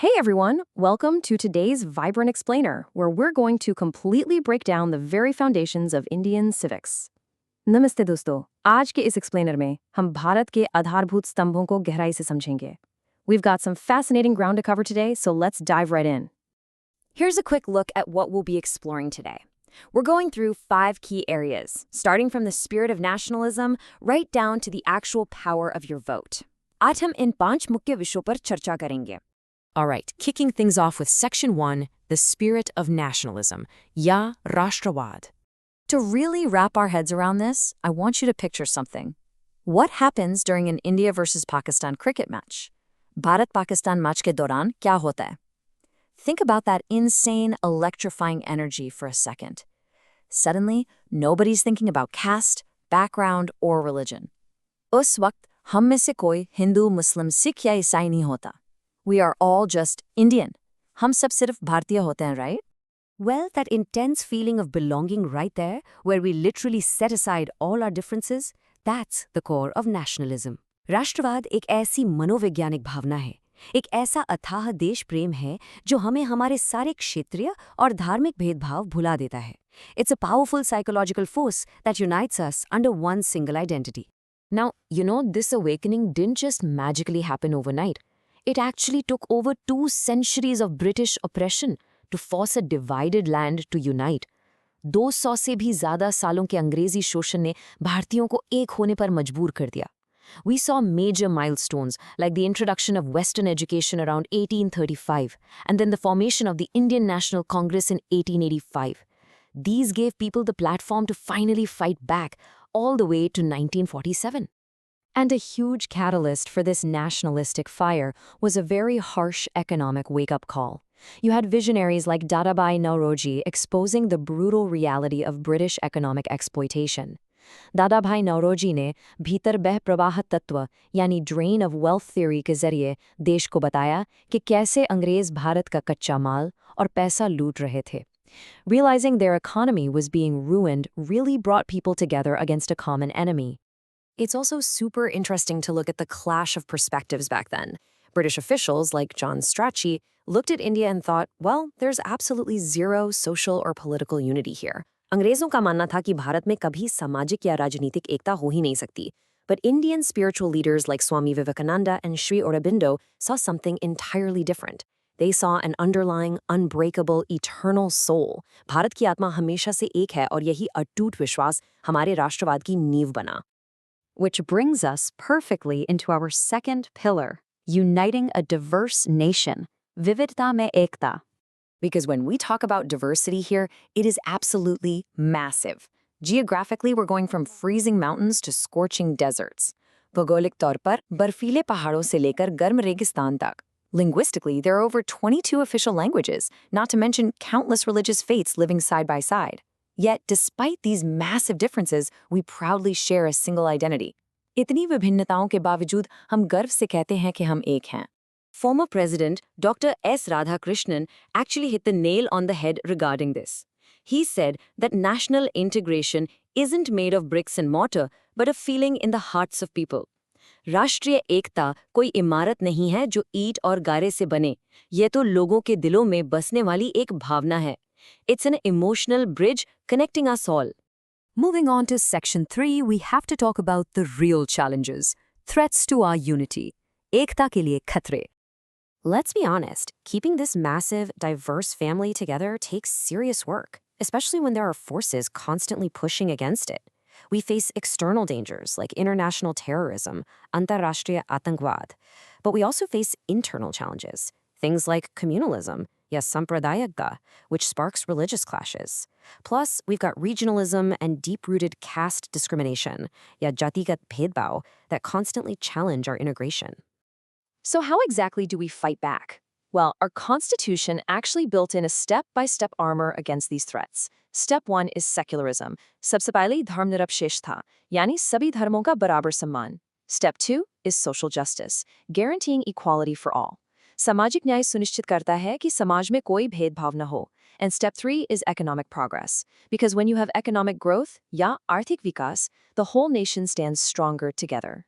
Hey everyone, welcome to today's Vibrant Explainer, where we're going to completely break down the very foundations of Indian civics. नमस्ते दोस्तों, आज के इस explainer में हम भारत के आधारभूत स्तंभों को गहराई से समझेंगे. We've got some fascinating ground to cover today, so let's dive right in. Here's a quick look at what we'll be exploring today. We're going through 5 key areas, starting from the spirit of nationalism right down to the actual power of your vote. आज हम इन 5 मुख्य विषयों पर चर्चा करेंगे. All right, kicking things off with Section 1, the spirit of nationalism, Ya Rashtravad. To really wrap our heads around this, I want you to picture something. What happens during an India versus Pakistan cricket match? Bharat-Pakistan match ke dauran kya hota hai? Think about that insane, electrifying energy for a second. Suddenly, nobody's thinking about caste, background, or religion. Us waqt, hum mein se koi Hindu, Muslim, Sikh ya Isai nahi hota. We are all just Indian. Hum sab sirf Bhartiya hote hain, right? Well, that intense feeling of belonging right there, where we literally set aside all our differences, that's the core of nationalism. राष्ट्रवाद एक ऐसी मनोवैज्ञानिक भावना है, एक ऐसा अथाह देश प्रेम है जो हमें हमारे सारे क्षेत्रीय और धार्मिक भेदभाव भुला देता है. It's a powerful psychological force that unites us under one single identity. Now, this awakening didn't just magically happen overnight. It actually took over 2 centuries of British oppression to force a divided land to unite. 200 से भी ज़्यादा सालों के अंग्रेजी शोषण ने भारतीयों को एक होने पर मजबूर कर दिया. We saw major milestones like the introduction of Western education around 1835 and then the formation of the Indian National Congress in 1885. These gave people the platform to finally fight back all the way to 1947. And a huge catalyst for this nationalistic fire was a very harsh economic wake-up call. You had visionaries like Dadabhai Naoroji exposing the brutal reality of British economic exploitation. Dadabhai Naoroji ने भीतर बह प्रवाह तत्व यानी drain of wealth theory के जरिए देश को बताया कि कैसे अंग्रेज भारत का कच्चा माल और पैसा लूट रहे थे. Realizing their economy was being ruined really brought people together against a common enemy. It's also super interesting to look at the clash of perspectives back then. British officials like John Strachey looked at India and thought, well, there's absolutely zero social or political unity here. अंग्रेजों का मानना था कि भारत में कभी सामाजिक या राजनीतिक एकता हो ही नहीं सकती. But Indian spiritual leaders like Swami Vivekananda and Sri Aurobindo saw something entirely different. They saw an underlying, unbreakable, eternal soul. Bharat की आत्मा हमेशा से एक है और यही अटूट विश्वास हमारे राष्ट्रवाद की नींव बना. Which brings us perfectly into our second pillar, uniting a diverse nation, vividta mein ekta. Because when we talk about diversity here, it is absolutely massive. Geographically, we're going from freezing mountains to scorching deserts. भौगोलिक तौर पर बर्फीले पहाड़ों से लेकर गर्म रेगिस्तान तक. Linguistically, there are over 22 official languages, not to mention countless religious faiths living side by side. Yet, despite these massive differences, we proudly share a single identity. इतनी विभिन्नताओं के बावजूद हम गर्व से कहते हैं कि हम एक हैं. Former President Dr. S. Radhakrishnan actually hit the nail on the head regarding this. He said that national integration isn't made of bricks and mortar, but a feeling in the hearts of people. राष्ट्रीय एकता कोई इमारत नहीं है जो ईंट और गारे से बने. ये तो लोगों के दिलों में बसने वाली एक भावना है. It's an emotional bridge connecting us all. Moving on to Section 3, we have to talk about the real challenges, threats to our unity. एकता के लिए खतरे. Let's be honest, keeping this massive, diverse family together takes serious work, especially when there are forces constantly pushing against it. We face external dangers like international terrorism, antarashtriya atangwad, but we also face internal challenges, things like communalism, ya sampradayakta, which sparks religious clashes. Plus, we've got regionalism and deep-rooted caste discrimination, ya jatigat bhedbhav, that constantly challenge our integration. So how exactly do we fight back? Well, our Constitution actually built in a step-by-step armor against these threats. Step 1 is secularism. सबसे पहले धर्मनिरपेक्षता, यानी सभी धर्मों का बराबर सम्मान. Step 2 is social justice, guaranteeing equality for all. सामाजिक न्याय सुनिश्चित करता है कि समाज में कोई भेदभाव न हो. And step 3 is economic progress. Because when you have economic growth, या आर्थिक विकास, the whole nation stands stronger together.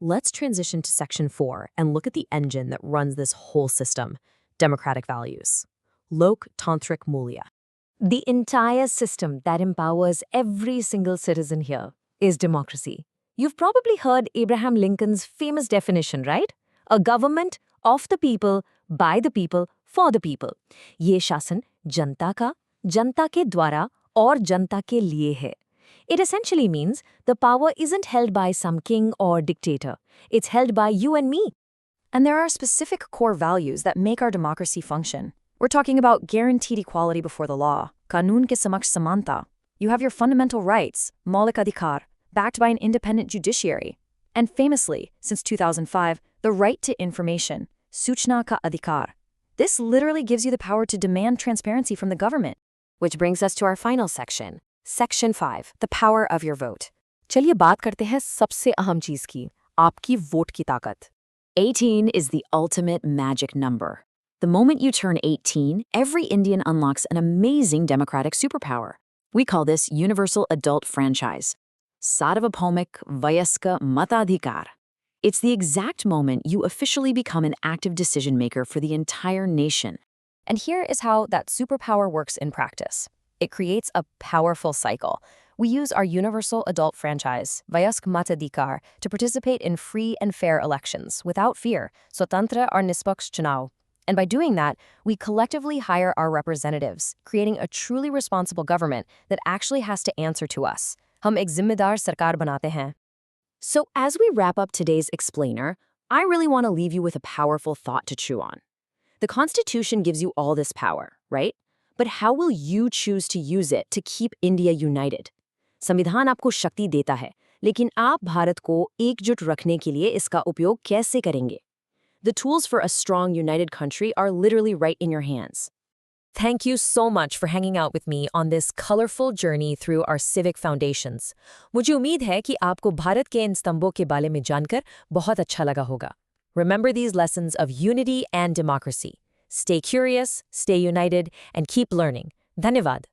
Let's transition to Section 4 and look at the engine that runs this whole system, democratic values. Loktantric Mulya. The entire system that empowers every single citizen here is democracy. You've probably heard Abraham Lincoln's famous definition, right? A government of the people, by the people, for the people. ये शासन जनता का, जनता के द्वारा और जनता के लिए है. It essentially means the power isn't held by some king or dictator. It's held by you and me. And there are specific core values that make our democracy function. We're talking about guaranteed equality before the law, कानून के समक्ष समानता. You have your fundamental rights, मौलिक अधिकार, backed by an independent judiciary. And famously, since 2005, the right to information, सूचना का अधिकार. This literally gives you the power to demand transparency from the government. Which brings us to our final section, Section 5, the power of your vote. चलिए बात करते हैं सबसे अहम चीज की, आपकी वोट की ताकत. 18 is the ultimate magic number. The moment you turn 18, every Indian unlocks an amazing democratic superpower. We call this universal adult franchise. Sarvabhaumik Vayaska Matadhikar. It's the exact moment you officially become an active decision maker for the entire nation. And here is how that superpower works in practice. It creates a powerful cycle. We use our universal adult franchise, Vayask Matadhikar, to participate in free and fair elections without fear, Swatantra or Nispaksh Chunav. And by doing that, we collectively hire our representatives, creating a truly responsible government that actually has to answer to us. Hum ek zimmedar sarkar banate hain. So as we wrap up today's explainer, I really want to leave you with a powerful thought to chew on. The Constitution gives you all this power, right? But how will you choose to use it to keep India united? संविधान आपको शक्ति देता है, लेकिन आप भारत को एकजुट रखने के लिए इसका उपयोग कैसे करेंगे? The tools for a strong, united country are literally right in your hands. Thank you so much for hanging out with me on this colorful journey through our civic foundations. मुझे उम्मीद है कि आपको भारत के इन स्तंभों के बारे में जानकर बहुत अच्छा लगा होगा. Remember these lessons of unity and democracy. Stay curious, stay united, and keep learning. धन्यवाद.